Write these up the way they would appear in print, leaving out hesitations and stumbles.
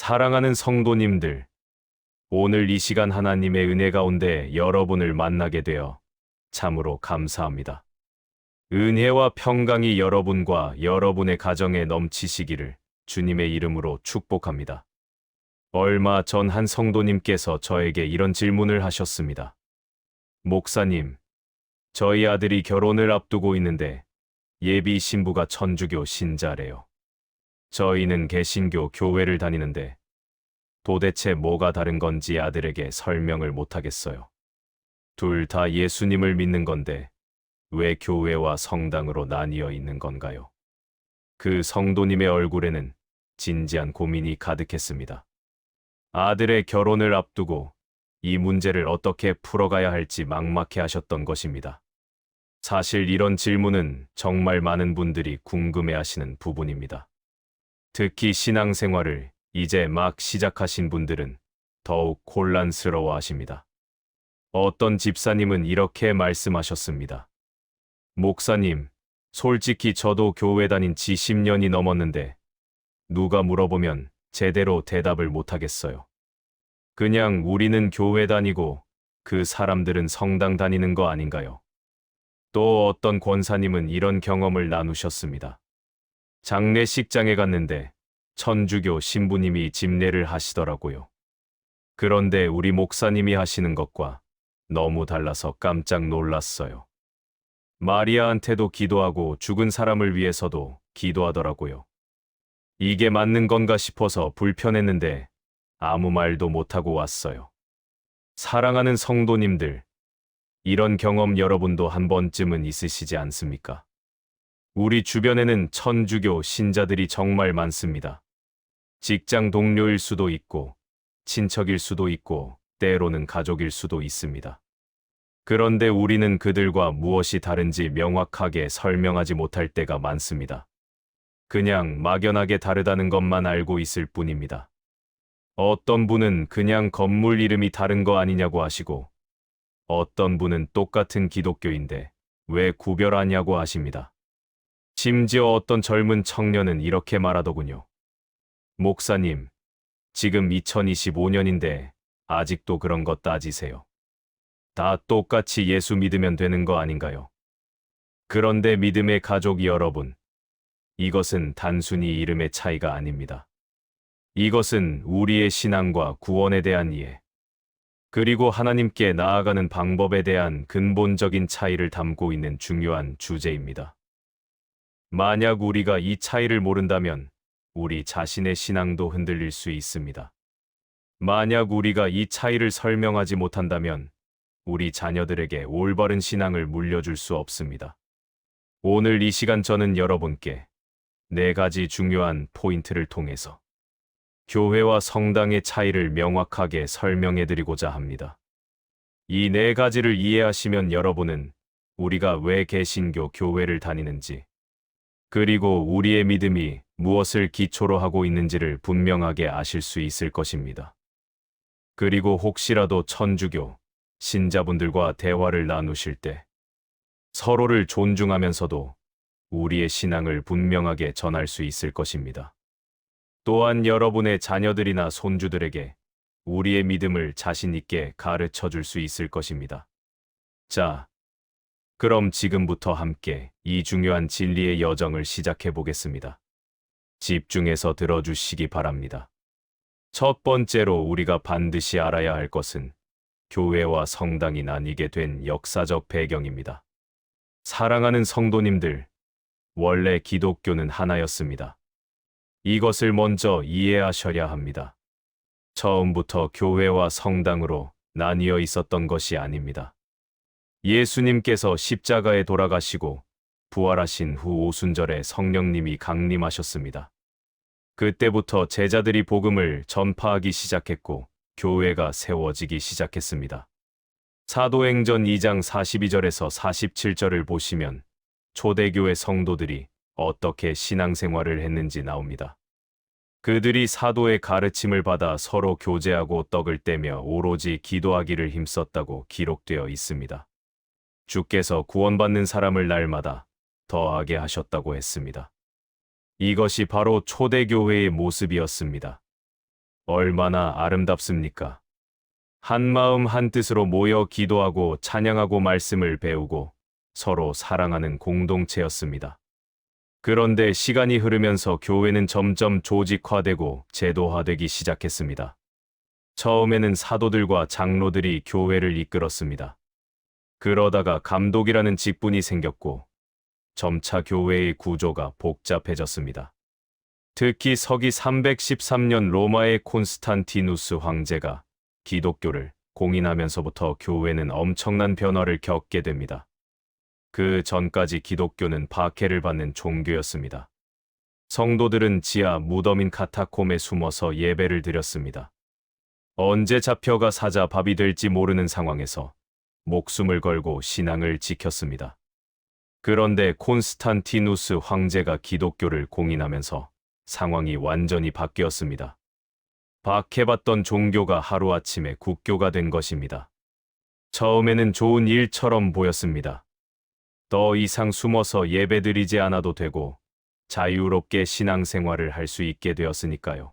사랑하는 성도님들, 오늘 이 시간 하나님의 은혜 가운데 여러분을 만나게 되어 참으로 감사합니다. 은혜와 평강이 여러분과 여러분의 가정에 넘치시기를 주님의 이름으로 축복합니다. 얼마 전 한 성도님께서 저에게 이런 질문을 하셨습니다. 목사님, 저희 아들이 결혼을 앞두고 있는데 예비 신부가 천주교 신자래요. 저희는 개신교 교회를 다니는데 도대체 뭐가 다른 건지 아들에게 설명을 못하겠어요. 둘 다 예수님을 믿는 건데 왜 교회와 성당으로 나뉘어 있는 건가요? 그 성도님의 얼굴에는 진지한 고민이 가득했습니다. 아들의 결혼을 앞두고 이 문제를 어떻게 풀어가야 할지 막막해 하셨던 것입니다. 사실 이런 질문은 정말 많은 분들이 궁금해 하시는 부분입니다. 특히 신앙생활을 이제 막 시작하신 분들은 더욱 혼란스러워 하십니다. 어떤 집사님은 이렇게 말씀하셨습니다. 목사님, 솔직히 저도 교회 다닌 지 10년이 넘었는데 누가 물어보면 제대로 대답을 못하겠어요. 그냥 우리는 교회 다니고 그 사람들은 성당 다니는 거 아닌가요? 또 어떤 권사님은 이런 경험을 나누셨습니다. 장례식장에 갔는데 천주교 신부님이 집례를 하시더라고요. 그런데 우리 목사님이 하시는 것과 너무 달라서 깜짝 놀랐어요. 마리아한테도 기도하고 죽은 사람을 위해서도 기도하더라고요. 이게 맞는 건가 싶어서 불편했는데 아무 말도 못하고 왔어요. 사랑하는 성도님들, 이런 경험 여러분도 한 번쯤은 있으시지 않습니까? 우리 주변에는 천주교 신자들이 정말 많습니다. 직장 동료일 수도 있고, 친척일 수도 있고, 때로는 가족일 수도 있습니다. 그런데 우리는 그들과 무엇이 다른지 명확하게 설명하지 못할 때가 많습니다. 그냥 막연하게 다르다는 것만 알고 있을 뿐입니다. 어떤 분은 그냥 건물 이름이 다른 거 아니냐고 하시고, 어떤 분은 똑같은 기독교인데 왜 구별하냐고 하십니다. 심지어 어떤 젊은 청년은 이렇게 말하더군요. 목사님, 지금 2025년인데 아직도 그런 거 따지세요. 다 똑같이 예수 믿으면 되는 거 아닌가요? 그런데 믿음의 가족 여러분, 이것은 단순히 이름의 차이가 아닙니다. 이것은 우리의 신앙과 구원에 대한 이해, 그리고 하나님께 나아가는 방법에 대한 근본적인 차이를 담고 있는 중요한 주제입니다. 만약 우리가 이 차이를 모른다면 우리 자신의 신앙도 흔들릴 수 있습니다. 만약 우리가 이 차이를 설명하지 못한다면 우리 자녀들에게 올바른 신앙을 물려줄 수 없습니다. 오늘 이 시간 저는 여러분께 4가지 중요한 포인트를 통해서 교회와 성당의 차이를 명확하게 설명해드리고자 합니다. 이 4가지를 이해하시면 여러분은 우리가 왜 개신교 교회를 다니는지, 그리고 우리의 믿음이 무엇을 기초로 하고 있는지를 분명하게 아실 수 있을 것입니다. 그리고 혹시라도 천주교 신자분들과 대화를 나누실 때 서로를 존중하면서도 우리의 신앙을 분명하게 전할 수 있을 것입니다. 또한 여러분의 자녀들이나 손주들에게 우리의 믿음을 자신 있게 가르쳐 줄 수 있을 것입니다. 자, 그럼 지금부터 함께 이 중요한 진리의 여정을 시작해 보겠습니다. 집중해서 들어주시기 바랍니다. 첫 번째로 우리가 반드시 알아야 할 것은 교회와 성당이 나뉘게 된 역사적 배경입니다. 사랑하는 성도님들, 원래 기독교는 하나였습니다. 이것을 먼저 이해하셔야 합니다. 처음부터 교회와 성당으로 나뉘어 있었던 것이 아닙니다. 예수님께서 십자가에 돌아가시고 부활하신 후 오순절에 성령님이 강림하셨습니다. 그때부터 제자들이 복음을 전파하기 시작했고 교회가 세워지기 시작했습니다. 사도행전 2장 42절에서 47절을 보시면 초대교회 성도들이 어떻게 신앙생활을 했는지 나옵니다. 그들이 사도의 가르침을 받아 서로 교제하고 떡을 떼며 오로지 기도하기를 힘썼다고 기록되어 있습니다. 주께서 구원받는 사람을 날마다 더하게 하셨다고 했습니다. 이것이 바로 초대교회의 모습이었습니다. 얼마나 아름답습니까? 한 마음 한 뜻으로 모여 기도하고 찬양하고 말씀을 배우고 서로 사랑하는 공동체였습니다. 그런데 시간이 흐르면서 교회는 점점 조직화되고 제도화되기 시작했습니다. 처음에는 사도들과 장로들이 교회를 이끌었습니다. 그러다가 감독이라는 직분이 생겼고 점차 교회의 구조가 복잡해졌습니다. 특히 서기 313년 로마의 콘스탄티누스 황제가 기독교를 공인하면서부터 교회는 엄청난 변화를 겪게 됩니다. 그 전까지 기독교는 박해를 받는 종교였습니다. 성도들은 지하 무덤인 카타콤에 숨어서 예배를 드렸습니다. 언제 잡혀가 사자밥이 될지 모르는 상황에서 목숨을 걸고 신앙을 지켰습니다. 그런데 콘스탄티누스 황제가 기독교를 공인하면서 상황이 완전히 바뀌었습니다. 박해받던 종교가 하루아침에 국교가 된 것입니다. 처음에는 좋은 일처럼 보였습니다. 더 이상 숨어서 예배드리지 않아도 되고 자유롭게 신앙생활을 할 수 있게 되었으니까요.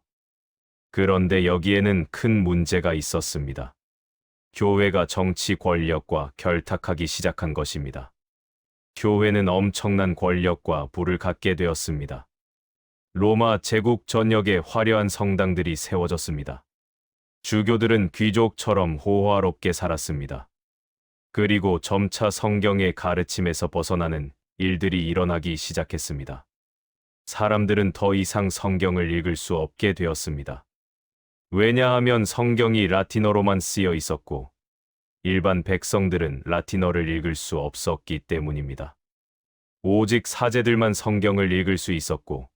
그런데 여기에는 큰 문제가 있었습니다. 교회가 정치 권력과 결탁하기 시작한 것입니다. 교회는 엄청난 권력과 부를 갖게 되었습니다. 로마 제국 전역에 화려한 성당들이 세워졌습니다. 주교들은 귀족처럼 호화롭게 살았습니다. 그리고 점차 성경의 가르침에서 벗어나는 일들이 일어나기 시작했습니다. 사람들은 더 이상 성경을 읽을 수 없게 되었습니다. 왜냐하면 성경이 라틴어로만 쓰여 있었고 일반 백성들은 라틴어를 읽을 수 없었기 때문입니다. 오직 사제들만 성경을 읽을 수 있었고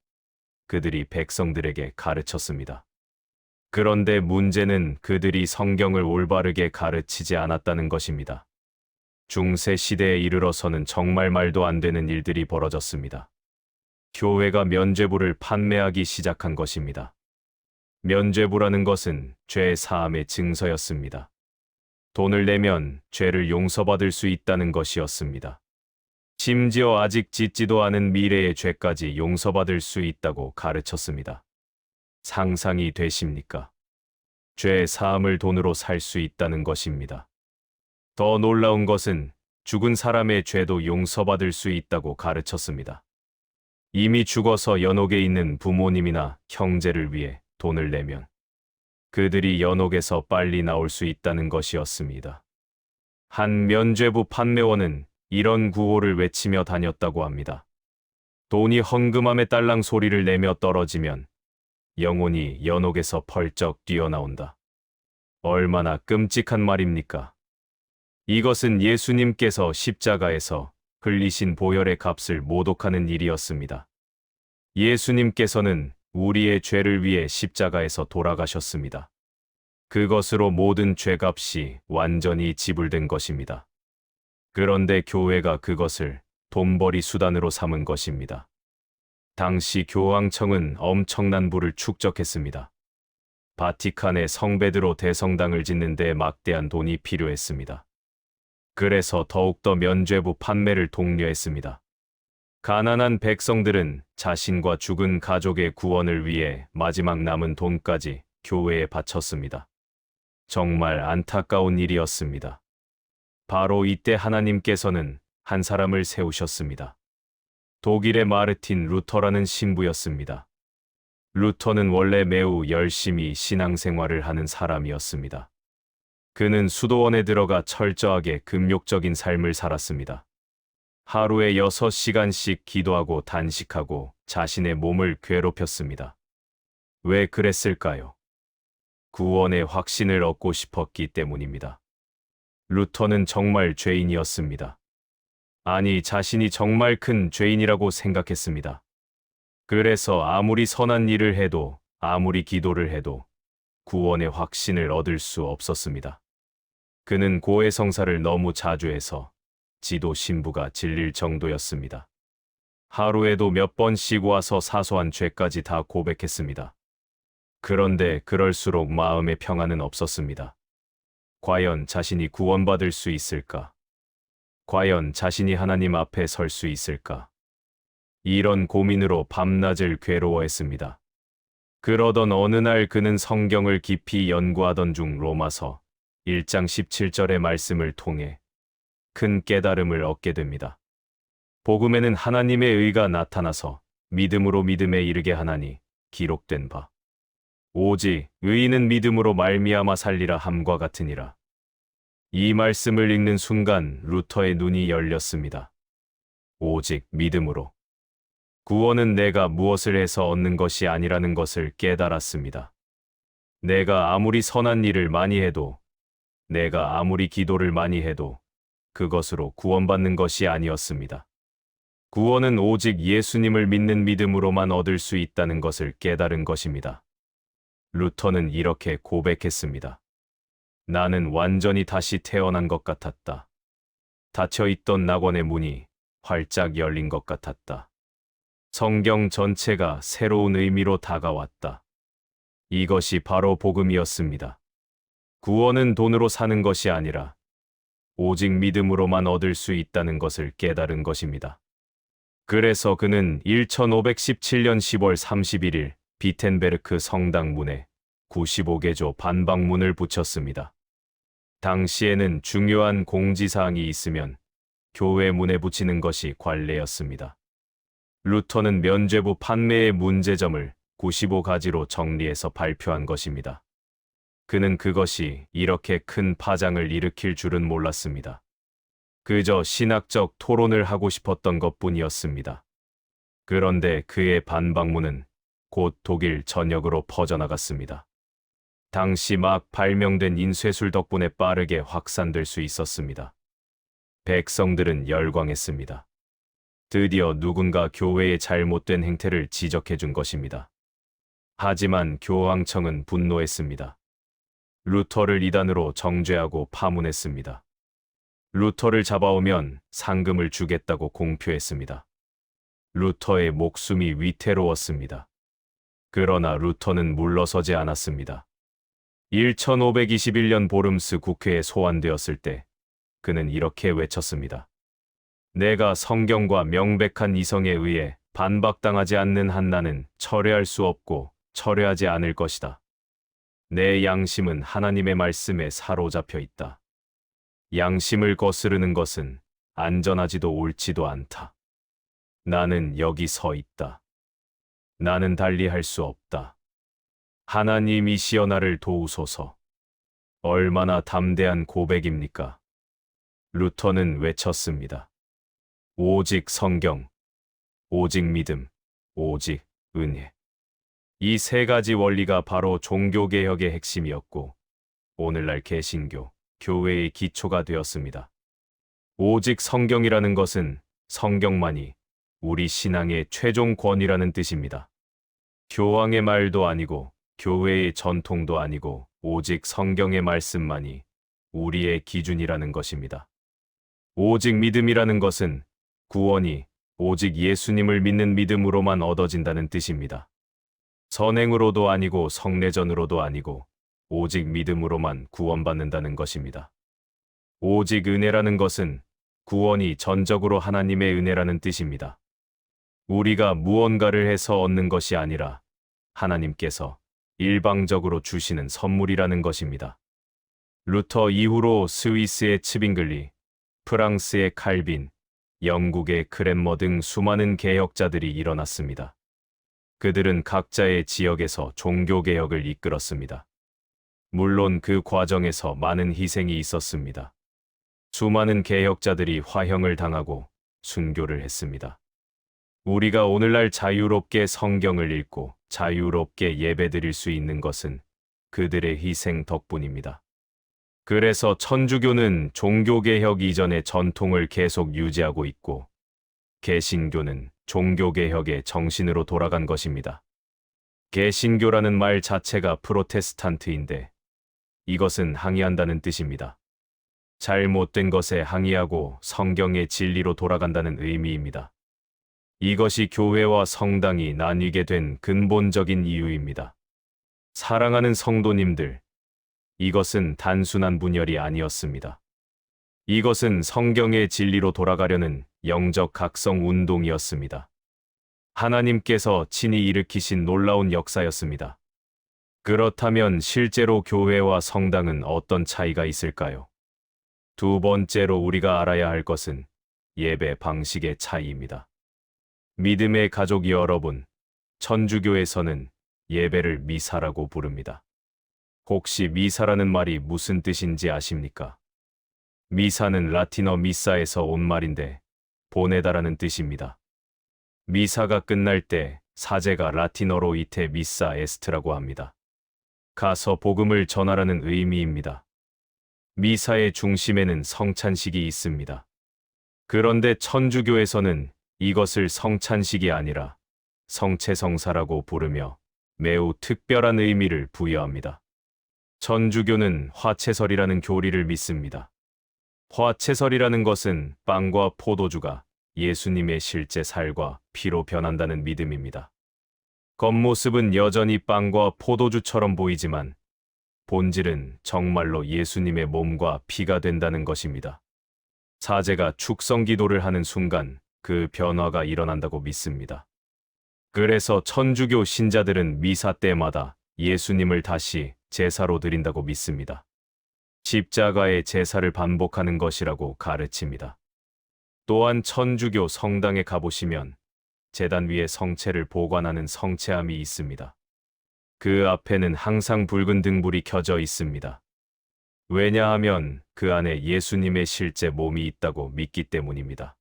그들이 백성들에게 가르쳤습니다. 그런데 문제는 그들이 성경을 올바르게 가르치지 않았다는 것입니다. 중세 시대에 이르러서는 정말 말도 안 되는 일들이 벌어졌습니다. 교회가 면죄부를 판매하기 시작한 것입니다. 면죄부라는 것은 죄 사함의 증서였습니다. 돈을 내면 죄를 용서받을 수 있다는 것이었습니다. 심지어 아직 짓지도 않은 미래의 죄까지 용서받을 수 있다고 가르쳤습니다. 상상이 되십니까? 죄 사함을 돈으로 살 수 있다는 것입니다. 더 놀라운 것은 죽은 사람의 죄도 용서받을 수 있다고 가르쳤습니다. 이미 죽어서 연옥에 있는 부모님이나 형제를 위해 돈을 내면 그들이 연옥에서 빨리 나올 수 있다는 것이었습니다. 한 면죄부 판매원은 이런 구호를 외치며 다녔다고 합니다. 돈이 헌금함에 딸랑 소리를 내며 떨어지면 영혼이 연옥에서 펄쩍 뛰어나온다. 얼마나 끔찍한 말입니까? 이것은 예수님께서 십자가에서 흘리신 보혈의 값을 모독하는 일이었습니다. 예수님께서는 우리의 죄를 위해 십자가에서 돌아가셨습니다. 그것으로 모든 죄값이 완전히 지불된 것입니다. 그런데 교회가 그것을 돈벌이 수단으로 삼은 것입니다. 당시 교황청은 엄청난 부를 축적했습니다. 바티칸에 성베드로 대성당을 짓는 데 막대한 돈이 필요했습니다. 그래서 더욱더 면죄부 판매를 독려했습니다. 가난한 백성들은 자신과 죽은 가족의 구원을 위해 마지막 남은 돈까지 교회에 바쳤습니다. 정말 안타까운 일이었습니다. 바로 이때 하나님께서는 한 사람을 세우셨습니다. 독일의 마르틴 루터라는 신부였습니다. 루터는 원래 매우 열심히 신앙생활을 하는 사람이었습니다. 그는 수도원에 들어가 철저하게 금욕적인 삶을 살았습니다. 하루에 6시간씩 기도하고 단식하고 자신의 몸을 괴롭혔습니다. 왜 그랬을까요? 구원의 확신을 얻고 싶었기 때문입니다. 루터는 정말 죄인이었습니다. 아니, 자신이 정말 큰 죄인이라고 생각했습니다. 그래서 아무리 선한 일을 해도 아무리 기도를 해도 구원의 확신을 얻을 수 없었습니다. 그는 고해성사를 너무 자주 해서 지도 신부가 질릴 정도였습니다. 하루에도 몇 번씩 와서 사소한 죄까지 다 고백했습니다. 그런데 그럴수록 마음의 평안은 없었습니다. 과연 자신이 구원받을 수 있을까? 과연 자신이 하나님 앞에 설 수 있을까? 이런 고민으로 밤낮을 괴로워했습니다. 그러던 어느 날 그는 성경을 깊이 연구하던 중 로마서 1장 17절의 말씀을 통해 큰 깨달음을 얻게 됩니다. 복음에는 하나님의 의가 나타나서 믿음으로 믿음에 이르게 하나니 기록된 바 오직 의인은 믿음으로 말미암아 살리라 함과 같으니라. 이 말씀을 읽는 순간 루터의 눈이 열렸습니다. 오직 믿음으로. 구원은 내가 무엇을 해서 얻는 것이 아니라는 것을 깨달았습니다. 내가 아무리 선한 일을 많이 해도, 내가 아무리 기도를 많이 해도 그것으로 구원받는 것이 아니었습니다. 구원은 오직 예수님을 믿는 믿음으로만 얻을 수 있다는 것을 깨달은 것입니다. 루터는 이렇게 고백했습니다. 나는 완전히 다시 태어난 것 같았다. 닫혀있던 낙원의 문이 활짝 열린 것 같았다. 성경 전체가 새로운 의미로 다가왔다. 이것이 바로 복음이었습니다. 구원은 돈으로 사는 것이 아니라 오직 믿음으로만 얻을 수 있다는 것을 깨달은 것입니다. 그래서 그는 1517년 10월 31일 비텐베르크 성당 문에 95개조 반박문을 붙였습니다. 당시에는 중요한 공지사항이 있으면 교회 문에 붙이는 것이 관례였습니다. 루터는 면죄부 판매의 문제점을 95가지로 정리해서 발표한 것입니다. 그는 그것이 이렇게 큰 파장을 일으킬 줄은 몰랐습니다. 그저 신학적 토론을 하고 싶었던 것뿐이었습니다. 그런데 그의 반박문은 곧 독일 전역으로 퍼져나갔습니다. 당시 막 발명된 인쇄술 덕분에 빠르게 확산될 수 있었습니다. 백성들은 열광했습니다. 드디어 누군가 교회의 잘못된 행태를 지적해 준 것입니다. 하지만 교황청은 분노했습니다. 루터를 이단으로 정죄하고 파문했습니다. 루터를 잡아오면 상금을 주겠다고 공표했습니다. 루터의 목숨이 위태로웠습니다. 그러나 루터는 물러서지 않았습니다. 1521년 보름스 국회에 소환되었을 때 그는 이렇게 외쳤습니다. 내가 성경과 명백한 이성에 의해 반박당하지 않는 한 나는 철회할 수 없고 철회하지 않을 것이다. 내 양심은 하나님의 말씀에 사로잡혀 있다. 양심을 거스르는 것은 안전하지도 옳지도 않다. 나는 여기 서 있다. 나는 달리 할 수 없다. 하나님이시여 나를 도우소서. 얼마나 담대한 고백입니까? 루터는 외쳤습니다. 오직 성경, 오직 믿음, 오직 은혜. 이 세 가지 원리가 바로 종교개혁의 핵심이었고 오늘날 개신교, 교회의 기초가 되었습니다. 오직 성경이라는 것은 성경만이 우리 신앙의 최종 권위라는 뜻입니다. 교황의 말도 아니고 교회의 전통도 아니고 오직 성경의 말씀만이 우리의 기준이라는 것입니다. 오직 믿음이라는 것은 구원이 오직 예수님을 믿는 믿음으로만 얻어진다는 뜻입니다. 선행으로도 아니고 성례전으로도 아니고 오직 믿음으로만 구원받는다는 것입니다. 오직 은혜라는 것은 구원이 전적으로 하나님의 은혜라는 뜻입니다. 우리가 무언가를 해서 얻는 것이 아니라 하나님께서 일방적으로 주시는 선물이라는 것입니다. 루터 이후로 스위스의 츠빙글리, 프랑스의 칼빈, 영국의 크랜머 등 수많은 개혁자들이 일어났습니다. 그들은 각자의 지역에서 종교개혁을 이끌었습니다. 물론 그 과정에서 많은 희생이 있었습니다. 수많은 개혁자들이 화형을 당하고 순교를 했습니다. 우리가 오늘날 자유롭게 성경을 읽고 자유롭게 예배드릴 수 있는 것은 그들의 희생 덕분입니다. 그래서 천주교는 종교개혁 이전의 전통을 계속 유지하고 있고 개신교는 종교개혁의 정신으로 돌아간 것입니다. 개신교라는 말 자체가 프로테스탄트인데 이것은 항의한다는 뜻입니다. 잘못된 것에 항의하고 성경의 진리로 돌아간다는 의미입니다. 이것이 교회와 성당이 나뉘게 된 근본적인 이유입니다. 사랑하는 성도님들, 이것은 단순한 분열이 아니었습니다. 이것은 성경의 진리로 돌아가려는 영적 각성 운동이었습니다. 하나님께서 친히 일으키신 놀라운 역사였습니다. 그렇다면 실제로 교회와 성당은 어떤 차이가 있을까요? 두 번째로 우리가 알아야 할 것은 예배 방식의 차이입니다. 믿음의 가족 여러분, 천주교에서는 예배를 미사라고 부릅니다. 혹시 미사라는 말이 무슨 뜻인지 아십니까? 미사는 라틴어 미사에서 온 말인데 보내다라는 뜻입니다. 미사가 끝날 때 사제가 라틴어로 이테 미사 에스트라고 합니다. 가서 복음을 전하라는 의미입니다. 미사의 중심에는 성찬식이 있습니다. 그런데 천주교에서는 이것을 성찬식이 아니라 성체성사라고 부르며 매우 특별한 의미를 부여합니다. 천주교는 화채설이라는 교리를 믿습니다. 화채설이라는 것은 빵과 포도주가 예수님의 실제 살과 피로 변한다는 믿음입니다. 겉모습은 여전히 빵과 포도주처럼 보이지만 본질은 정말로 예수님의 몸과 피가 된다는 것입니다. 사제가 축성 기도를 하는 순간 그 변화가 일어난다고 믿습니다. 그래서 천주교 신자들은 미사 때마다 예수님을 다시 제사로 드린다고 믿습니다. 십자가의 제사를 반복하는 것이라고 가르칩니다. 또한 천주교 성당에 가보시면 제단 위에 성체를 보관하는 성체함이 있습니다. 그 앞에는 항상 붉은 등불이 켜져 있습니다. 왜냐하면 그 안에 예수님의 실제 몸이 있다고 믿기 때문입니다.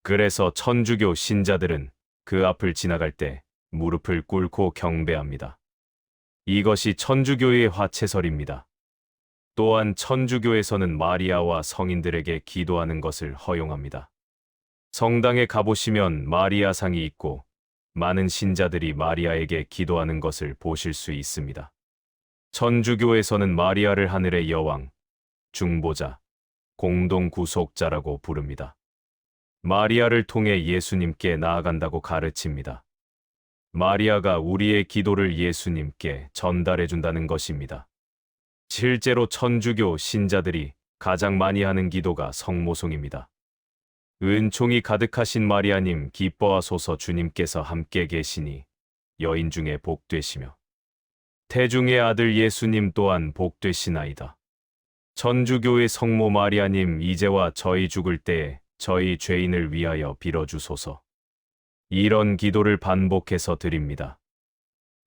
그래서 천주교 신자들은 그 앞을 지나갈 때 무릎을 꿇고 경배합니다. 이것이 천주교의 화채설입니다. 또한 천주교에서는 마리아와 성인들에게 기도하는 것을 허용합니다. 성당에 가보시면 마리아상이 있고 많은 신자들이 마리아에게 기도하는 것을 보실 수 있습니다. 천주교에서는 마리아를 하늘의 여왕, 중보자, 공동구속자라고 부릅니다. 마리아를 통해 예수님께 나아간다고 가르칩니다. 마리아가 우리의 기도를 예수님께 전달해 준다는 것입니다. 실제로 천주교 신자들이 가장 많이 하는 기도가 성모송입니다. 은총이 가득하신 마리아님 기뻐하소서 주님께서 함께 계시니 여인 중에 복되시며 태중의 아들 예수님 또한 복되시나이다. 천주교의 성모 마리아님 이제와 저희 죽을 때에 저희 죄인을 위하여 빌어주소서. 이런 기도를 반복해서 드립니다.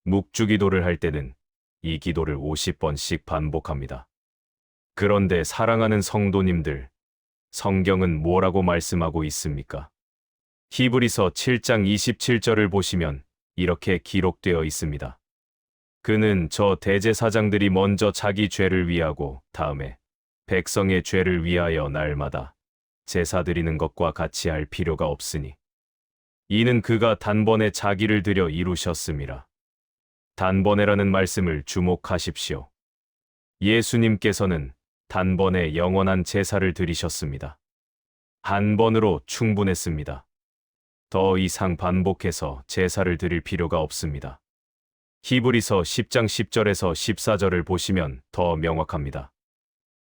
묵주기도를 할 때는 이 기도를 50번씩 반복합니다. 그런데 사랑하는 성도님들, 성경은 뭐라고 말씀하고 있습니까? 히브리서 7장 27절을 보시면 이렇게 기록되어 있습니다. 그는 저 대제사장들이 먼저 자기 죄를 위하고 다음에 백성의 죄를 위하여 날마다 제사 드리는 것과 같이 할 필요가 없으니 이는 그가 단번에 자기를 들여 이루셨음이라. 단번에라는 말씀을 주목하십시오. 예수님께서는 단번에 영원한 제사를 드리셨습니다. 한 번으로 충분했습니다. 더 이상 반복해서 제사를 드릴 필요가 없습니다. 히브리서 10장 10절에서 14절을 보시면 더 명확합니다.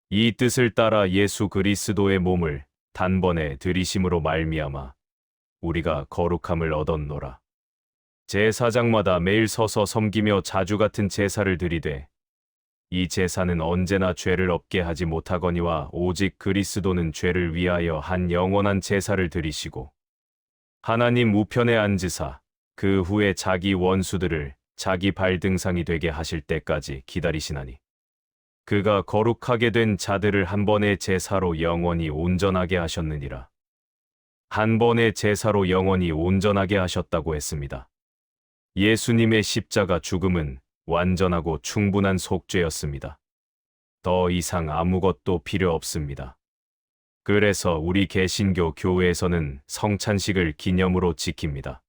이 뜻을 따라 예수 그리스도의 몸을 단번에 드리심으로 말미암아 우리가 거룩함을 얻었노라. 제사장마다 매일 서서 섬기며 자주 같은 제사를 드리되 이 제사는 언제나 죄를 없게 하지 못하거니와 오직 그리스도는 죄를 위하여 한 영원한 제사를 드리시고 하나님 우편에 앉으사 그 후에 자기 원수들을 자기 발등상이 되게 하실 때까지 기다리시나니 그가 거룩하게 된 자들을 한 번의 제사로 영원히 온전하게 하셨느니라. 한 번의 제사로 영원히 온전하게 하셨다고 했습니다. 예수님의 십자가 죽음은 완전하고 충분한 속죄였습니다. 더 이상 아무것도 필요 없습니다. 그래서 우리 개신교 교회에서는 성찬식을 기념으로 지킵니다.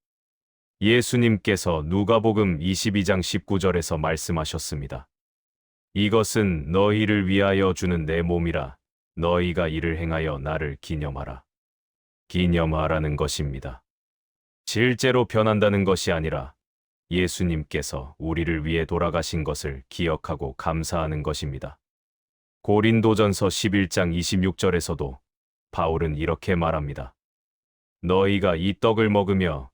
예수님께서 누가복음 22장 19절에서 말씀하셨습니다. 이것은 너희를 위하여 주는 내 몸이라 너희가 이를 행하여 나를 기념하라. 기념하라는 것입니다. 실제로 변한다는 것이 아니라 예수님께서 우리를 위해 돌아가신 것을 기억하고 감사하는 것입니다. 고린도전서 11장 26절에서도 바울은 이렇게 말합니다. 너희가 이 떡을 먹으며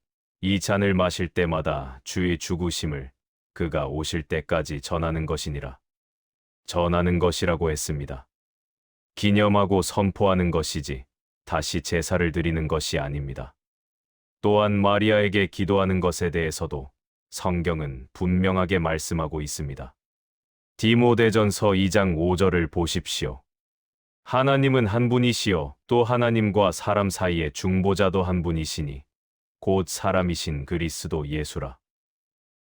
이 잔을 마실 때마다 주의 죽으심을 그가 오실 때까지 전하는 것이니라. 전하는 것이라고 했습니다. 기념하고 선포하는 것이지 다시 제사를 드리는 것이 아닙니다. 또한 마리아에게 기도하는 것에 대해서도 성경은 분명하게 말씀하고 있습니다. 디모데전서 2장 5절을 보십시오. 하나님은 한 분이시요 또 하나님과 사람 사이의 중보자도 한 분이시니 곧 사람이신 그리스도 예수라.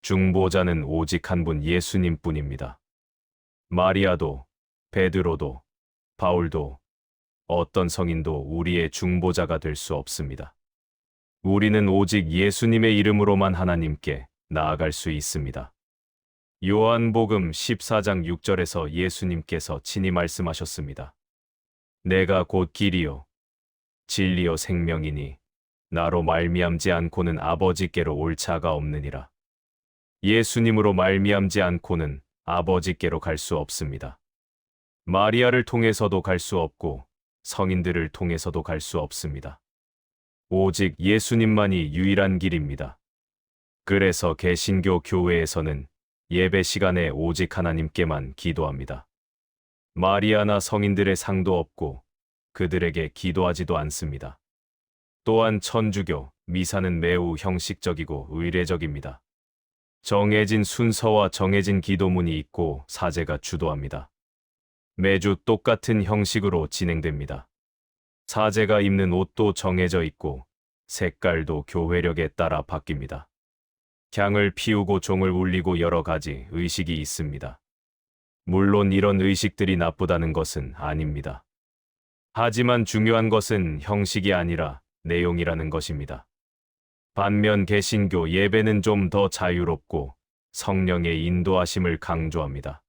중보자는 오직 한 분 예수님뿐입니다. 마리아도 베드로도 바울도 어떤 성인도 우리의 중보자가 될 수 없습니다. 우리는 오직 예수님의 이름으로만 하나님께 나아갈 수 있습니다. 요한복음 14장 6절에서 예수님께서 친히 말씀하셨습니다. 내가 곧 길이요 진리요 생명이니 나로 말미암지 않고는 아버지께로 올 자가 없느니라. 예수님으로 말미암지 않고는 아버지께로 갈 수 없습니다. 마리아를 통해서도 갈 수 없고 성인들을 통해서도 갈 수 없습니다. 오직 예수님만이 유일한 길입니다. 그래서 개신교 교회에서는 예배 시간에 오직 하나님께만 기도합니다. 마리아나 성인들의 상도 없고 그들에게 기도하지도 않습니다. 또한 천주교 미사는 매우 형식적이고 의례적입니다. 정해진 순서와 정해진 기도문이 있고 사제가 주도합니다. 매주 똑같은 형식으로 진행됩니다. 사제가 입는 옷도 정해져 있고 색깔도 교회력에 따라 바뀝니다. 향을 피우고 종을 울리고 여러 가지 의식이 있습니다. 물론 이런 의식들이 나쁘다는 것은 아닙니다. 하지만 중요한 것은 형식이 아니라 내용이라는 것입니다. 반면 개신교 예배는 좀 더 자유롭고 성령의 인도하심을 강조합니다.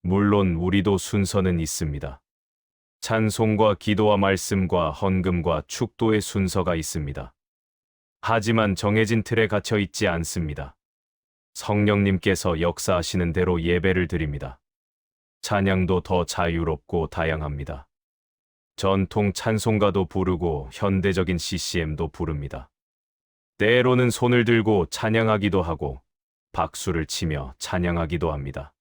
물론 우리도 순서는 있습니다. 찬송과 기도와 말씀과 헌금과 축도의 순서가 있습니다. 하지만 정해진 틀에 갇혀 있지 않습니다. 성령님께서 역사하시는 대로 예배를 드립니다. 찬양도 더 자유롭고 다양합니다. 전통 찬송가도 부르고 현대적인 CCM도 부릅니다. 때로는 손을 들고 찬양하기도 하고 박수를 치며 찬양하기도 합니다.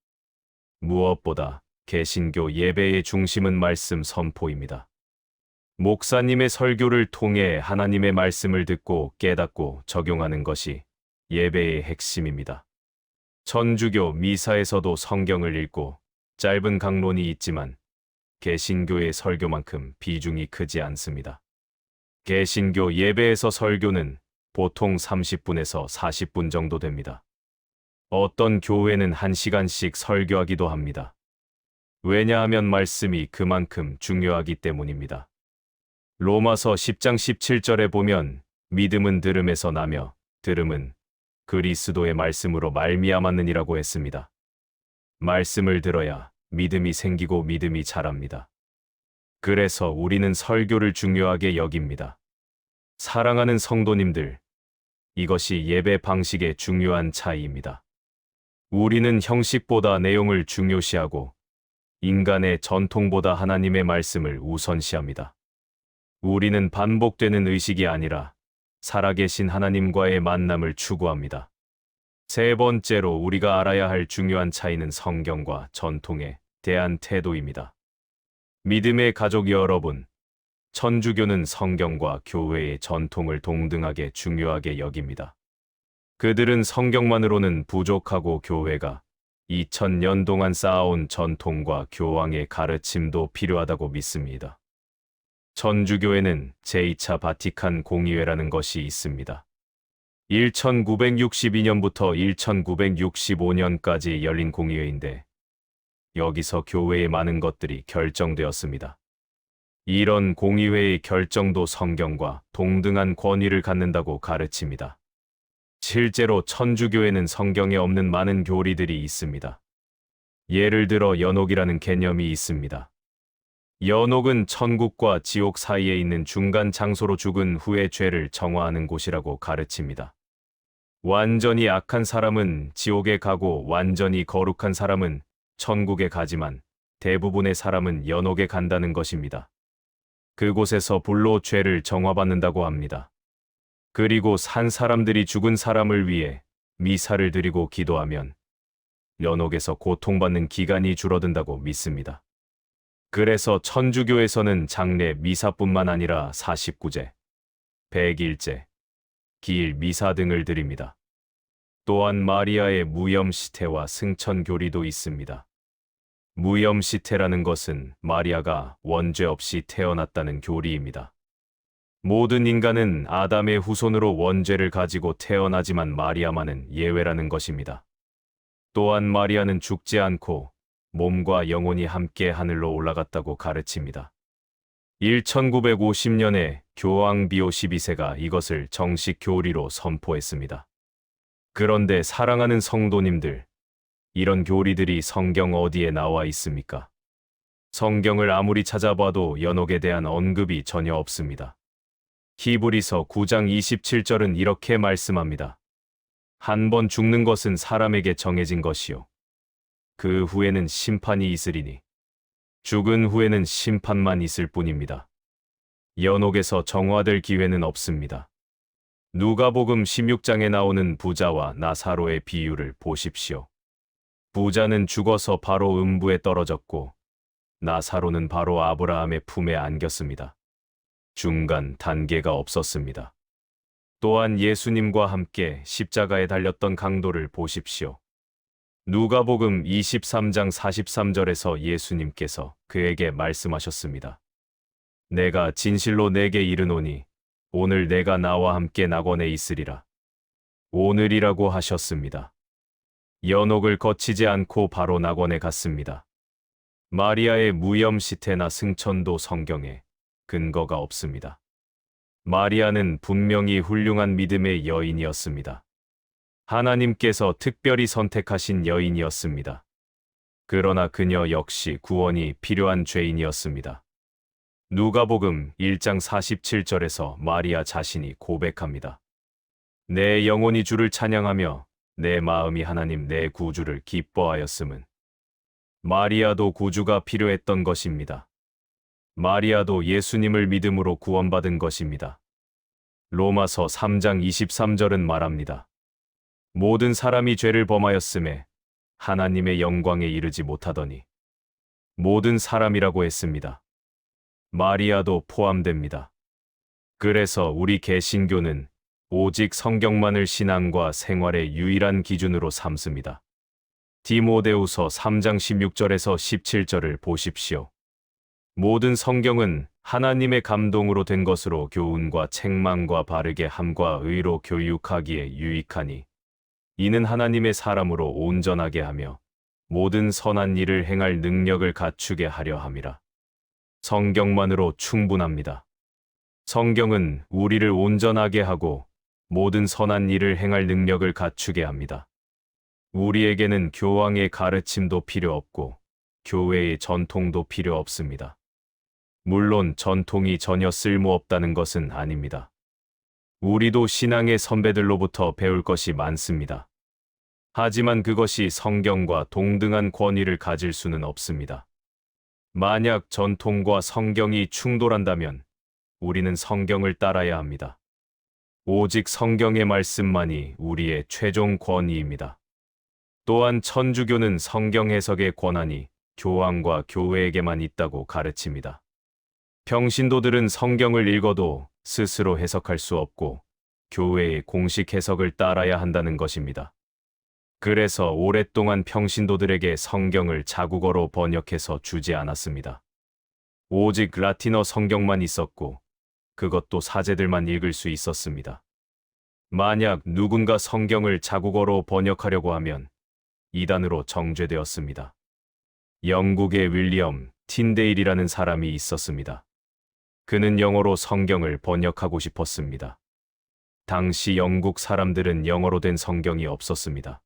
무엇보다 개신교 예배의 중심은 말씀 선포입니다. 목사님의 설교를 통해 하나님의 말씀을 듣고 깨닫고 적용하는 것이 예배의 핵심입니다. 천주교 미사에서도 성경을 읽고 짧은 강론이 있지만 개신교의 설교만큼 비중이 크지 않습니다. 개신교 예배에서 설교는 보통 30분에서 40분 정도 됩니다. 어떤 교회는 1시간씩 설교하기도 합니다. 왜냐하면 말씀이 그만큼 중요하기 때문입니다. 로마서 10장 17절에 보면 믿음은 들음에서 나며 들음은 그리스도의 말씀으로 말미암았느니라고 했습니다. 말씀을 들어야 믿음이 생기고 믿음이 자랍니다. 그래서 우리는 설교를 중요하게 여깁니다. 사랑하는 성도님들, 이것이 예배 방식의 중요한 차이입니다. 우리는 형식보다 내용을 중요시하고 인간의 전통보다 하나님의 말씀을 우선시합니다. 우리는 반복되는 의식이 아니라 살아계신 하나님과의 만남을 추구합니다. 세 번째로 우리가 알아야 할 중요한 차이는 성경과 전통에 대한 태도입니다. 믿음의 가족 여러분, 천주교는 성경과 교회의 전통을 동등하게 중요하게 여깁니다. 그들은 성경만으로는 부족하고 교회가 2000년 동안 쌓아온 전통과 교황의 가르침도 필요하다고 믿습니다. 천주교에는 제2차 바티칸 공의회라는 것이 있습니다. 1962년부터 1965년까지 열린 공의회인데 여기서 교회의 많은 것들이 결정되었습니다. 이런 공의회의 결정도 성경과 동등한 권위를 갖는다고 가르칩니다. 실제로 천주교에는 성경에 없는 많은 교리들이 있습니다. 예를 들어 연옥이라는 개념이 있습니다. 연옥은 천국과 지옥 사이에 있는 중간 장소로 죽은 후의 죄를 정화하는 곳이라고 가르칩니다. 완전히 악한 사람은 지옥에 가고 완전히 거룩한 사람은 천국에 가지만 대부분의 사람은 연옥에 간다는 것입니다. 그곳에서 불로 죄를 정화받는다고 합니다. 그리고 산 사람들이 죽은 사람을 위해 미사를 드리고 기도하면 연옥에서 고통받는 기간이 줄어든다고 믿습니다. 그래서 천주교에서는 장례 미사뿐만 아니라 49제, 100일제, 기일 미사 등을 드립니다. 또한 마리아의 무염시태와 승천교리도 있습니다. 무염시태라는 것은 마리아가 원죄 없이 태어났다는 교리입니다. 모든 인간은 아담의 후손으로 원죄를 가지고 태어나지만 마리아만은 예외라는 것입니다. 또한 마리아는 죽지 않고 몸과 영혼이 함께 하늘로 올라갔다고 가르칩니다. 1950년에 교황 비오 12세가 이것을 정식 교리로 선포했습니다. 그런데 사랑하는 성도님들, 이런 교리들이 성경 어디에 나와 있습니까? 성경을 아무리 찾아봐도 연옥에 대한 언급이 전혀 없습니다. 히브리서 9장 27절은 이렇게 말씀합니다. 한 번 죽는 것은 사람에게 정해진 것이요. 그 후에는 심판이 있으리니 죽은 후에는 심판만 있을 뿐입니다. 연옥에서 정화될 기회는 없습니다. 누가복음 16장에 나오는 부자와 나사로의 비유를 보십시오. 부자는 죽어서 바로 음부에 떨어졌고 나사로는 바로 아브라함의 품에 안겼습니다. 중간 단계가 없었습니다. 또한 예수님과 함께 십자가에 달렸던 강도를 보십시오. 누가복음 23장 43절에서 예수님께서 그에게 말씀하셨습니다. 내가 진실로 내게 이르노니 오늘 내가 나와 함께 낙원에 있으리라. 오늘이라고 하셨습니다. 연옥을 거치지 않고 바로 낙원에 갔습니다. 마리아의 무염시태나 승천도 성경에 근거가 없습니다. 마리아는 분명히 훌륭한 믿음의 여인이었습니다. 하나님께서 특별히 선택하신 여인이었습니다. 그러나 그녀 역시 구원이 필요한 죄인이었습니다. 누가복음 1장 47절에서 마리아 자신이 고백합니다. 내 영혼이 주를 찬양하며 내 마음이 하나님 내 구주를 기뻐하였음은. 마리아도 구주가 필요했던 것입니다. 마리아도 예수님을 믿음으로 구원받은 것입니다. 로마서 3장 23절은 말합니다. 모든 사람이 죄를 범하였음에 하나님의 영광에 이르지 못하더니 모든 사람이라고 했습니다. 마리아도 포함됩니다. 그래서 우리 개신교는 오직 성경만을 신앙과 생활의 유일한 기준으로 삼습니다. 디모데후서 3장 16절에서 17절을 보십시오. 모든 성경은 하나님의 감동으로 된 것으로 교훈과 책망과 바르게 함과 의로 교육하기에 유익하니 이는 하나님의 사람으로 온전하게 하며 모든 선한 일을 행할 능력을 갖추게 하려 함이라. 성경만으로 충분합니다. 성경은 우리를 온전하게 하고 모든 선한 일을 행할 능력을 갖추게 합니다. 우리에게는 교황의 가르침도 필요 없고 교회의 전통도 필요 없습니다. 물론 전통이 전혀 쓸모없다는 것은 아닙니다. 우리도 신앙의 선배들로부터 배울 것이 많습니다. 하지만 그것이 성경과 동등한 권위를 가질 수는 없습니다. 만약 전통과 성경이 충돌한다면 우리는 성경을 따라야 합니다. 오직 성경의 말씀만이 우리의 최종 권위입니다. 또한 천주교는 성경 해석의 권한이 교황과 교회에게만 있다고 가르칩니다. 평신도들은 성경을 읽어도 스스로 해석할 수 없고 교회의 공식 해석을 따라야 한다는 것입니다. 그래서 오랫동안 평신도들에게 성경을 자국어로 번역해서 주지 않았습니다. 오직 라틴어 성경만 있었고 그것도 사제들만 읽을 수 있었습니다. 만약 누군가 성경을 자국어로 번역하려고 하면 이단으로 정죄되었습니다. 영국의 윌리엄 틴데일이라는 사람이 있었습니다. 그는 영어로 성경을 번역하고 싶었습니다. 당시 영국 사람들은 영어로 된 성경이 없었습니다.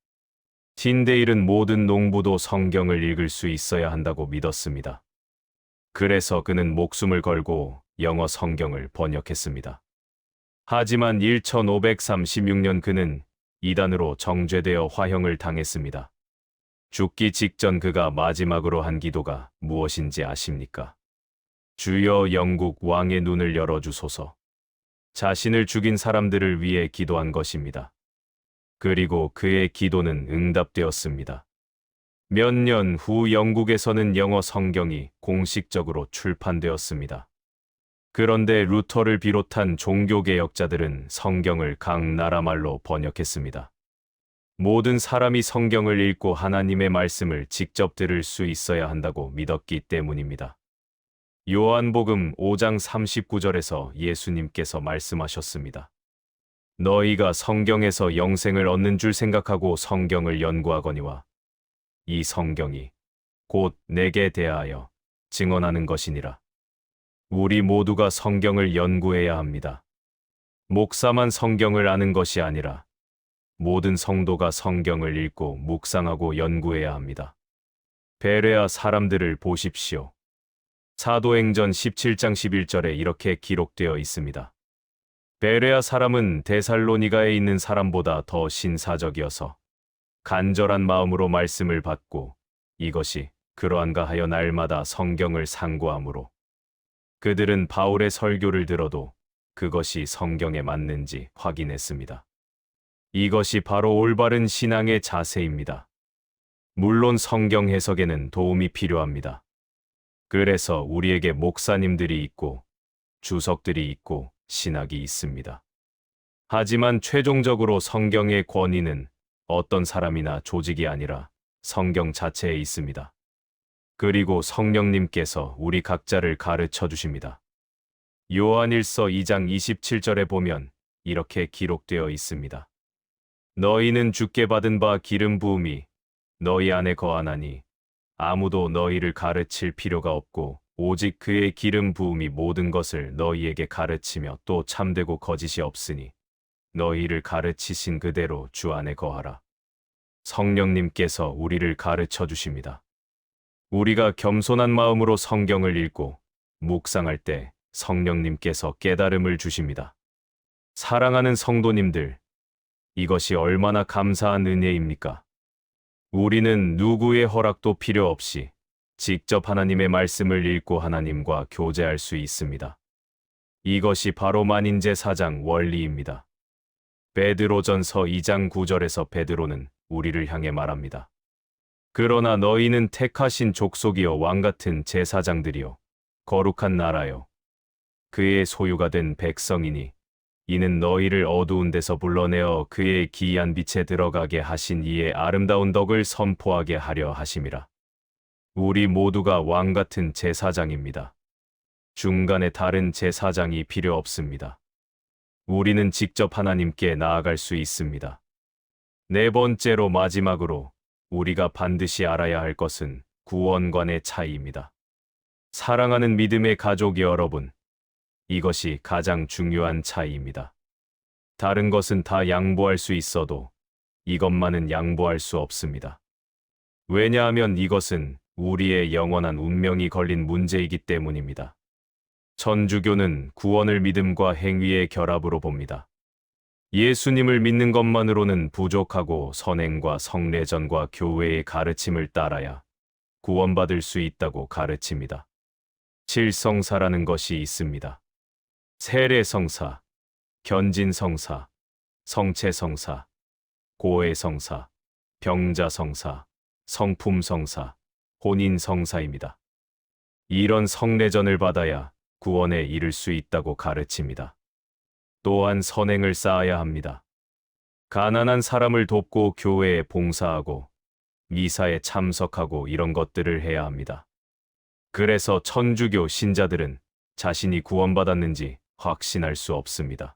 틴데일은 모든 농부도 성경을 읽을 수 있어야 한다고 믿었습니다. 그래서 그는 목숨을 걸고 영어 성경을 번역했습니다. 하지만 1536년 그는 이단으로 정죄되어 화형을 당했습니다. 죽기 직전 그가 마지막으로 한 기도가 무엇인지 아십니까? 주여 영국 왕의 눈을 열어주소서. 자신을 죽인 사람들을 위해 기도한 것입니다. 그리고 그의 기도는 응답되었습니다. 몇 년 후 영국에서는 영어 성경이 공식적으로 출판되었습니다. 그런데 루터를 비롯한 종교개혁자들은 성경을 각 나라 말로 번역했습니다. 모든 사람이 성경을 읽고 하나님의 말씀을 직접 들을 수 있어야 한다고 믿었기 때문입니다. 요한복음 5장 39절에서 예수님께서 말씀하셨습니다. 너희가 성경에서 영생을 얻는 줄 생각하고 성경을 연구하거니와 이 성경이 곧 내게 대하여 증언하는 것이니라. 우리 모두가 성경을 연구해야 합니다. 목사만 성경을 아는 것이 아니라 모든 성도가 성경을 읽고 묵상하고 연구해야 합니다. 베레아 사람들을 보십시오. 사도행전 17장 11절에 이렇게 기록되어 있습니다. 베레아 사람은 데살로니가에 있는 사람보다 더 신사적이어서 간절한 마음으로 말씀을 받고 이것이 그러한가 하여 날마다 성경을 상고하므로 그들은 바울의 설교를 들어도 그것이 성경에 맞는지 확인했습니다. 이것이 바로 올바른 신앙의 자세입니다. 물론 성경 해석에는 도움이 필요합니다. 그래서 우리에게 목사님들이 있고 주석들이 있고 신학이 있습니다. 하지만 최종적으로 성경의 권위는 어떤 사람이나 조직이 아니라 성경 자체에 있습니다. 그리고 성령님께서 우리 각자를 가르쳐 주십니다. 요한일서 2장 27절에 보면 이렇게 기록되어 있습니다. 너희는 주께 받은 바 기름 부음이 너희 안에 거하나니 아무도 너희를 가르칠 필요가 없고 오직 그의 기름 부음이 모든 것을 너희에게 가르치며 또 참되고 거짓이 없으니 너희를 가르치신 그대로 주 안에 거하라. 성령님께서 우리를 가르쳐 주십니다. 우리가 겸손한 마음으로 성경을 읽고 묵상할 때 성령님께서 깨달음을 주십니다. 사랑하는 성도님들, 이것이 얼마나 감사한 은혜입니까? 우리는 누구의 허락도 필요 없이 직접 하나님의 말씀을 읽고 하나님과 교제할 수 있습니다. 이것이 바로 만인제 4장 원리입니다. 베드로전서 2장 9절에서 베드로는 우리를 향해 말합니다. 그러나 너희는 택하신 족속이요 왕같은 제사장들이요 거룩한 나라요 그의 소유가 된 백성이니 이는 너희를 어두운 데서 불러내어 그의 기이한 빛에 들어가게 하신 이의 아름다운 덕을 선포하게 하려 하심이라. 우리 모두가 왕같은 제사장입니다. 중간에 다른 제사장이 필요 없습니다. 우리는 직접 하나님께 나아갈 수 있습니다. 네 번째로 마지막으로 우리가 반드시 알아야 할 것은 구원관의 차이입니다. 사랑하는 믿음의 가족 여러분, 이것이 가장 중요한 차이입니다. 다른 것은 다 양보할 수 있어도 이것만은 양보할 수 없습니다. 왜냐하면 이것은 우리의 영원한 운명이 걸린 문제이기 때문입니다. 천주교는 구원을 믿음과 행위의 결합으로 봅니다. 예수님을 믿는 것만으로는 부족하고 선행과 성례전과 교회의 가르침을 따라야 구원받을 수 있다고 가르칩니다. 칠성사라는 것이 있습니다. 세례성사, 견진성사, 성체성사, 고해성사, 병자성사, 성품성사, 혼인성사입니다. 이런 성례전을 받아야 구원에 이를 수 있다고 가르칩니다. 또한 선행을 쌓아야 합니다. 가난한 사람을 돕고 교회에 봉사하고 미사에 참석하고 이런 것들을 해야 합니다. 그래서 천주교 신자들은 자신이 구원받았는지 확신할 수 없습니다.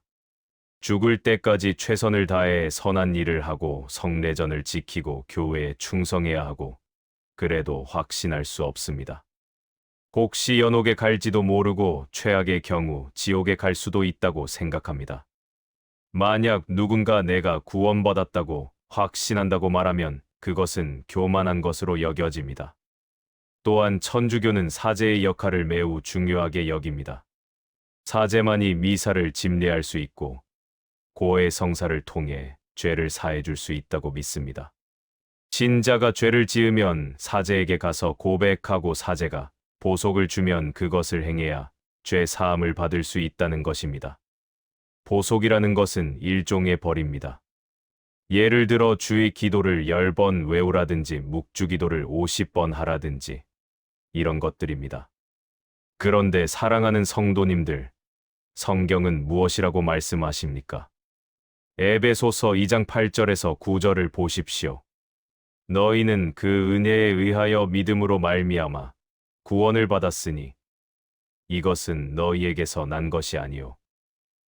죽을 때까지 최선을 다해 선한 일을 하고 성례전을 지키고 교회에 충성해야 하고 그래도 확신할 수 없습니다. 혹시 연옥에 갈지도 모르고 최악의 경우 지옥에 갈 수도 있다고 생각합니다. 만약 누군가 내가 구원받았다고 확신한다고 말하면 그것은 교만한 것으로 여겨집니다. 또한 천주교는 사제의 역할을 매우 중요하게 여깁니다. 사제만이 미사를 집례할 수 있고 고해 성사를 통해 죄를 사해 줄 수 있다고 믿습니다. 신자가 죄를 지으면 사제에게 가서 고백하고 사제가 보속을 주면 그것을 행해야 죄 사함을 받을 수 있다는 것입니다. 보속이라는 것은 일종의 벌입니다. 예를 들어 주의 기도를 10번 외우라든지 묵주기도를 50번 하라든지 이런 것들입니다. 그런데 사랑하는 성도님들, 성경은 무엇이라고 말씀하십니까? 에베소서 2장 8절에서 9절을 보십시오. 너희는 그 은혜에 의하여 믿음으로 말미암아 구원을 받았으니 이것은 너희에게서 난 것이 아니요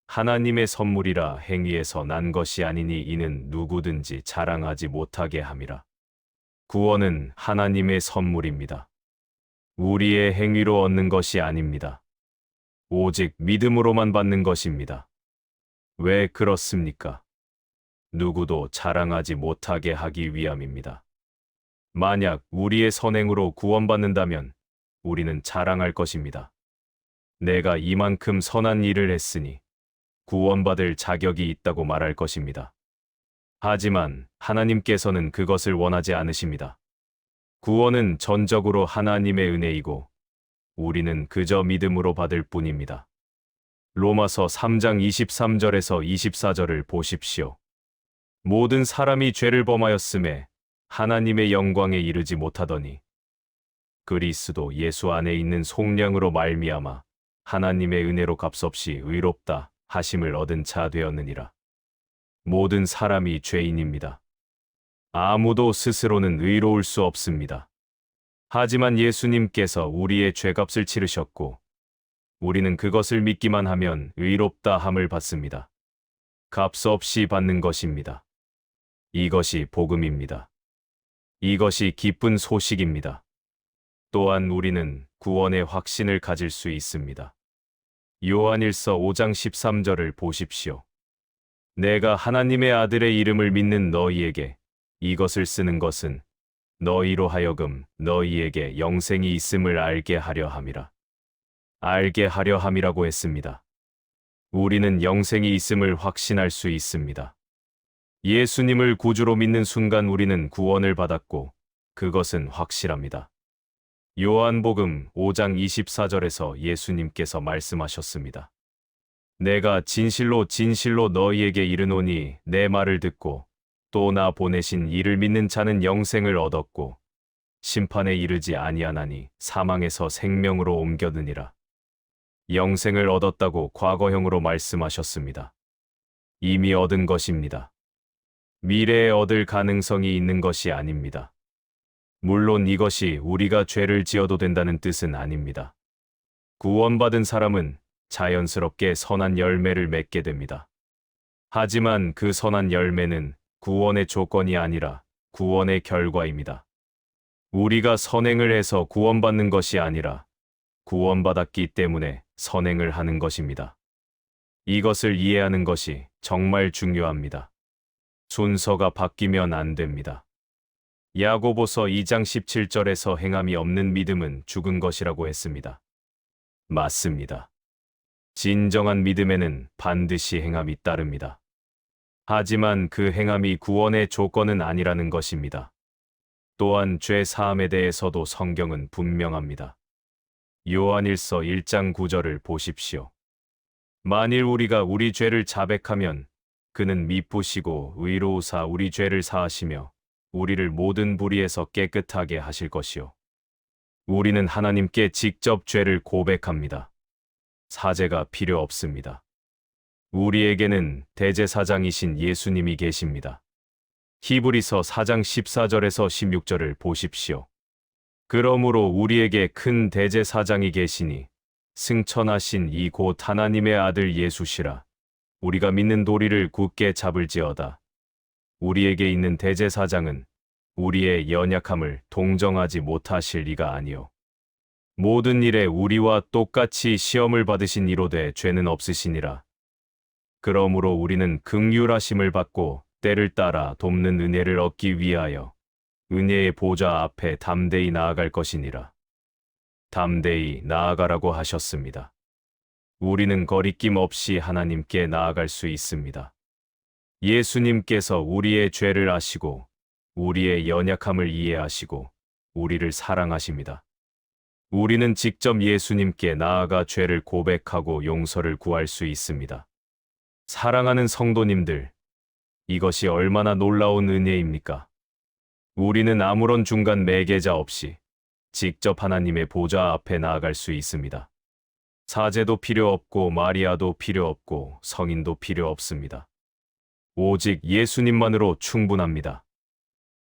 하나님의 선물이라. 행위에서 난 것이 아니니 이는 누구든지 자랑하지 못하게 함이라. 구원은 하나님의 선물입니다. 우리의 행위로 얻는 것이 아닙니다. 오직 믿음으로만 받는 것입니다. 왜 그렇습니까? 누구도 자랑하지 못하게 하기 위함입니다. 만약 우리의 선행으로 구원받는다면 우리는 자랑할 것입니다. 내가 이만큼 선한 일을 했으니 구원받을 자격이 있다고 말할 것입니다. 하지만 하나님께서는 그것을 원하지 않으십니다. 구원은 전적으로 하나님의 은혜이고 우리는 그저 믿음으로 받을 뿐입니다. 로마서 3장 23절에서 24절을 보십시오. 모든 사람이 죄를 범하였음에 하나님의 영광에 이르지 못하더니 그리스도 예수 안에 있는 속량으로 말미암아 하나님의 은혜로 값없이 의롭다 하심을 얻은 자 되었느니라. 모든 사람이 죄인입니다. 아무도 스스로는 의로울 수 없습니다. 하지만 예수님께서 우리의 죄값을 치르셨고 우리는 그것을 믿기만 하면 의롭다 함을 받습니다. 값없이 받는 것입니다. 이것이 복음입니다. 이것이 기쁜 소식입니다. 또한 우리는 구원의 확신을 가질 수 있습니다. 요한일서 5장 13절을 보십시오. 내가 하나님의 아들의 이름을 믿는 너희에게 이것을 쓰는 것은 너희로 하여금 너희에게 영생이 있음을 알게 하려 함이라. 알게 하려 함이라고 했습니다. 우리는 영생이 있음을 확신할 수 있습니다. 예수님을 구주로 믿는 순간 우리는 구원을 받았고 그것은 확실합니다. 요한복음 5장 24절에서 예수님께서 말씀하셨습니다. 내가 진실로 진실로 너희에게 이르노니 내 말을 듣고 또 나 보내신 이를 믿는 자는 영생을 얻었고 심판에 이르지 아니하나니 사망에서 생명으로 옮겨드니라. 영생을 얻었다고 과거형으로 말씀하셨습니다. 이미 얻은 것입니다. 미래에 얻을 가능성이 있는 것이 아닙니다. 물론 이것이 우리가 죄를 지어도 된다는 뜻은 아닙니다. 구원받은 사람은 자연스럽게 선한 열매를 맺게 됩니다. 하지만 그 선한 열매는 구원의 조건이 아니라 구원의 결과입니다. 우리가 선행을 해서 구원받는 것이 아니라 구원받았기 때문에 선행을 하는 것입니다. 이것을 이해하는 것이 정말 중요합니다. 순서가 바뀌면 안 됩니다. 야고보서 2장 17절에서 행함이 없는 믿음은 죽은 것이라고 했습니다. 맞습니다. 진정한 믿음에는 반드시 행함이 따릅니다. 하지만 그 행함이 구원의 조건은 아니라는 것입니다. 또한 죄 사함에 대해서도 성경은 분명합니다. 요한일서 1장 9절을 보십시오. 만일 우리가 우리 죄를 자백하면 그는 미쁘시고 의로우사 우리 죄를 사하시며 우리를 모든 불의에서 깨끗하게 하실 것이요. 우리는 하나님께 직접 죄를 고백합니다. 사제가 필요 없습니다. 우리에게는 대제사장이신 예수님이 계십니다. 히브리서 4장 14절에서 16절을 보십시오. 그러므로 우리에게 큰 대제사장이 계시니 승천하신 이 곧 하나님의 아들 예수시라. 우리가 믿는 도리를 굳게 잡을지어다. 우리에게 있는 대제사장은 우리의 연약함을 동정하지 못하실 리가 아니요 모든 일에 우리와 똑같이 시험을 받으신 이로되 죄는 없으시니라. 그러므로 우리는 긍휼하심을 받고 때를 따라 돕는 은혜를 얻기 위하여 은혜의 보좌 앞에 담대히 나아갈 것이니라. 담대히 나아가라고 하셨습니다. 우리는 거리낌 없이 하나님께 나아갈 수 있습니다. 예수님께서 우리의 죄를 아시고 우리의 연약함을 이해하시고 우리를 사랑하십니다. 우리는 직접 예수님께 나아가 죄를 고백하고 용서를 구할 수 있습니다. 사랑하는 성도님들, 이것이 얼마나 놀라운 은혜입니까? 우리는 아무런 중간 매개자 없이 직접 하나님의 보좌 앞에 나아갈 수 있습니다. 사제도 필요 없고 마리아도 필요 없고 성인도 필요 없습니다. 오직 예수님만으로 충분합니다.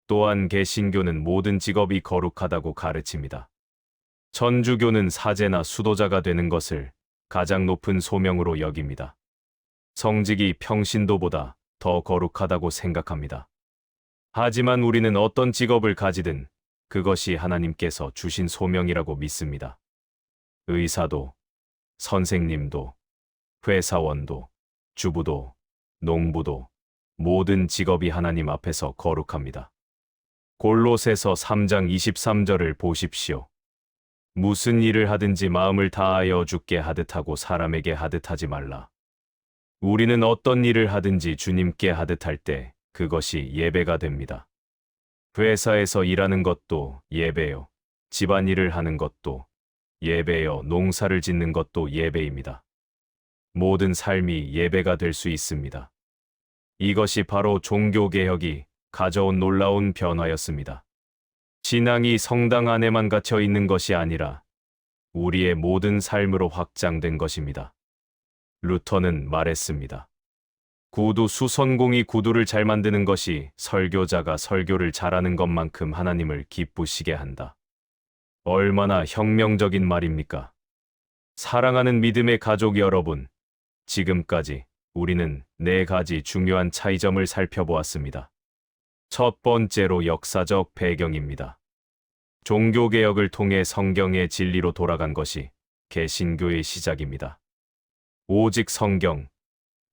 또한 개신교는 모든 직업이 거룩하다고 가르칩니다. 천주교는 사제나 수도자가 되는 것을 가장 높은 소명으로 여깁니다. 성직이 평신도보다 더 거룩하다고 생각합니다. 하지만 우리는 어떤 직업을 가지든 그것이 하나님께서 주신 소명이라고 믿습니다. 의사도, 선생님도, 회사원도, 주부도, 농부도 모든 직업이 하나님 앞에서 거룩합니다. 골로새서 3장 23절을 보십시오. 무슨 일을 하든지 마음을 다하여 주께 하듯 하고 사람에게 하듯 하지 말라. 우리는 어떤 일을 하든지 주님께 하듯 할 때 그것이 예배가 됩니다. 회사에서 일하는 것도 예배요. 집안일을 하는 것도 예배요. 농사를 짓는 것도 예배입니다. 모든 삶이 예배가 될 수 있습니다. 이것이 바로 종교개혁이 가져온 놀라운 변화였습니다. 신앙이 성당 안에만 갇혀 있는 것이 아니라 우리의 모든 삶으로 확장된 것입니다. 루터는 말했습니다. 구두 수선공이 구두를 잘 만드는 것이 설교자가 설교를 잘하는 것만큼 하나님을 기쁘시게 한다. 얼마나 혁명적인 말입니까? 사랑하는 믿음의 가족 여러분, 지금까지 우리는 4가지 중요한 차이점을 살펴보았습니다. 첫 번째로 역사적 배경입니다. 종교개혁을 통해 성경의 진리로 돌아간 것이 개신교의 시작입니다. 오직 성경,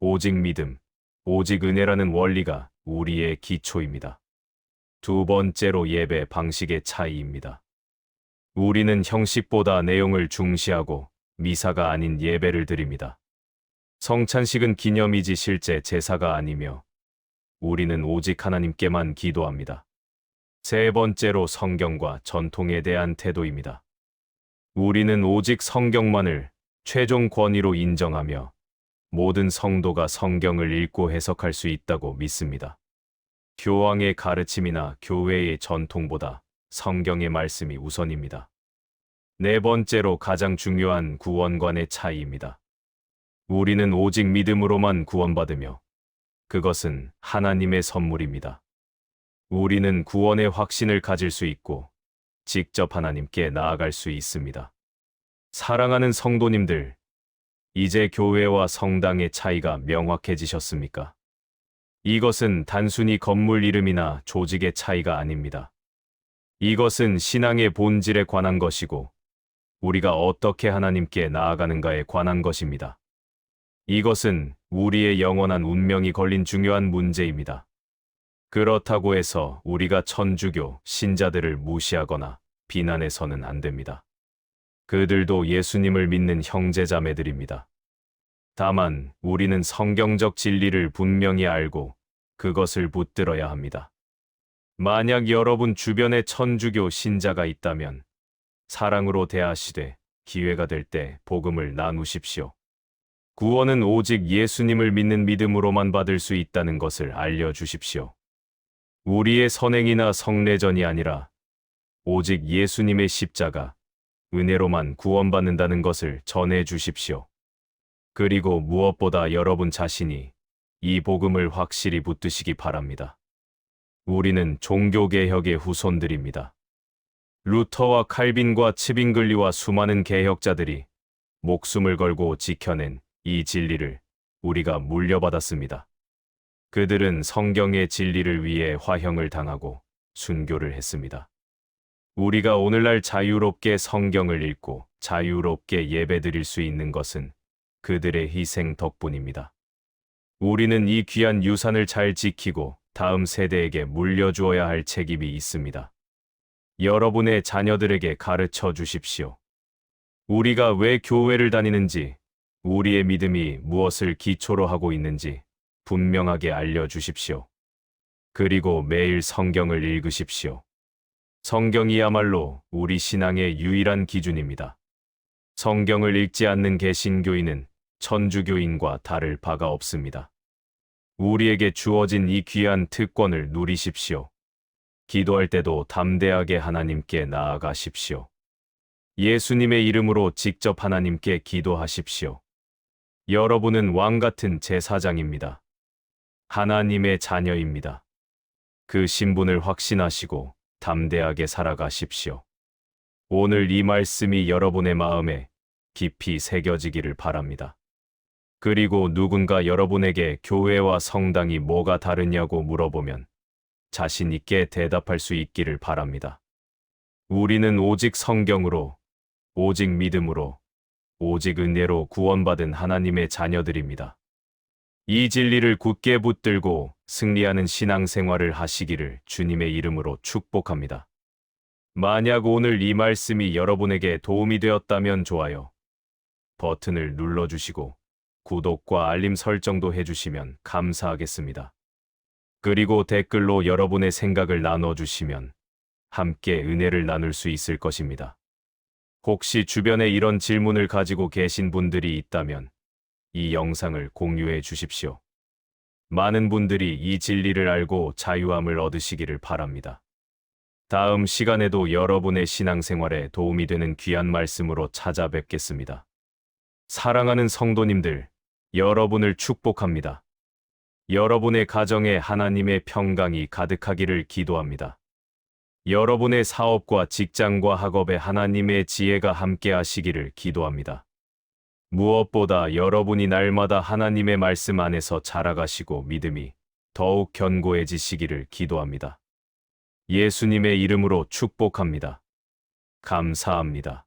오직 믿음, 오직 은혜라는 원리가 우리의 기초입니다. 두 번째로 예배 방식의 차이입니다. 우리는 형식보다 내용을 중시하고 미사가 아닌 예배를 드립니다. 성찬식은 기념이지 실제 제사가 아니며 우리는 오직 하나님께만 기도합니다. 세 번째로 성경과 전통에 대한 태도입니다. 우리는 오직 성경만을 최종 권위로 인정하며 모든 성도가 성경을 읽고 해석할 수 있다고 믿습니다. 교황의 가르침이나 교회의 전통보다 성경의 말씀이 우선입니다. 네 번째로 가장 중요한 구원관의 차이입니다. 우리는 오직 믿음으로만 구원받으며 그것은 하나님의 선물입니다. 우리는 구원의 확신을 가질 수 있고 직접 하나님께 나아갈 수 있습니다. 사랑하는 성도님들, 이제 교회와 성당의 차이가 명확해지셨습니까? 이것은 단순히 건물 이름이나 조직의 차이가 아닙니다. 이것은 신앙의 본질에 관한 것이고 우리가 어떻게 하나님께 나아가는가에 관한 것입니다. 이것은 우리의 영원한 운명이 걸린 중요한 문제입니다. 그렇다고 해서 우리가 천주교 신자들을 무시하거나 비난해서는 안 됩니다. 그들도 예수님을 믿는 형제자매들입니다. 다만 우리는 성경적 진리를 분명히 알고 그것을 붙들어야 합니다. 만약 여러분 주변에 천주교 신자가 있다면 사랑으로 대하시되 기회가 될 때 복음을 나누십시오. 구원은 오직 예수님을 믿는 믿음으로만 받을 수 있다는 것을 알려주십시오. 우리의 선행이나 성례전이 아니라 오직 예수님의 십자가, 은혜로만 구원받는다는 것을 전해 주십시오. 그리고 무엇보다 여러분 자신이 이 복음을 확실히 붙드시기 바랍니다. 우리는 종교개혁의 후손들입니다. 루터와 칼빈과 츠빙글리와 수많은 개혁자들이 목숨을 걸고 지켜낸 이 진리를 우리가 물려받았습니다. 그들은 성경의 진리를 위해 화형을 당하고 순교를 했습니다. 우리가 오늘날 자유롭게 성경을 읽고 자유롭게 예배드릴 수 있는 것은 그들의 희생 덕분입니다. 우리는 이 귀한 유산을 잘 지키고 다음 세대에게 물려주어야 할 책임이 있습니다. 여러분의 자녀들에게 가르쳐 주십시오. 우리가 왜 교회를 다니는지, 우리의 믿음이 무엇을 기초로 하고 있는지 분명하게 알려주십시오. 그리고 매일 성경을 읽으십시오. 성경이야말로 우리 신앙의 유일한 기준입니다. 성경을 읽지 않는 개신교인은 천주교인과 다를 바가 없습니다. 우리에게 주어진 이 귀한 특권을 누리십시오. 기도할 때도 담대하게 하나님께 나아가십시오. 예수님의 이름으로 직접 하나님께 기도하십시오. 여러분은 왕 같은 제사장입니다. 하나님의 자녀입니다. 그 신분을 확신하시고 담대하게 살아가십시오. 오늘 이 말씀이 여러분의 마음에 깊이 새겨지기를 바랍니다. 그리고 누군가 여러분에게 교회와 성당이 뭐가 다르냐고 물어보면 자신 있게 대답할 수 있기를 바랍니다. 우리는 오직 성경으로, 오직 믿음으로, 오직 은혜로 구원받은 하나님의 자녀들입니다. 이 진리를 굳게 붙들고 승리하는 신앙생활을 하시기를 주님의 이름으로 축복합니다. 만약 오늘 이 말씀이 여러분에게 도움이 되었다면 좋아요 버튼을 눌러주시고 구독과 알림 설정도 해주시면 감사하겠습니다. 그리고 댓글로 여러분의 생각을 나눠주시면 함께 은혜를 나눌 수 있을 것입니다. 혹시 주변에 이런 질문을 가지고 계신 분들이 있다면 이 영상을 공유해 주십시오. 많은 분들이 이 진리를 알고 자유함을 얻으시기를 바랍니다. 다음 시간에도 여러분의 신앙생활에 도움이 되는 귀한 말씀으로 찾아뵙겠습니다. 사랑하는 성도님들, 여러분을 축복합니다. 여러분의 가정에 하나님의 평강이 가득하기를 기도합니다. 여러분의 사업과 직장과 학업에 하나님의 지혜가 함께 하시기를 기도합니다. 무엇보다 여러분이 날마다 하나님의 말씀 안에서 자라가시고 믿음이 더욱 견고해지시기를 기도합니다. 예수님의 이름으로 축복합니다. 감사합니다.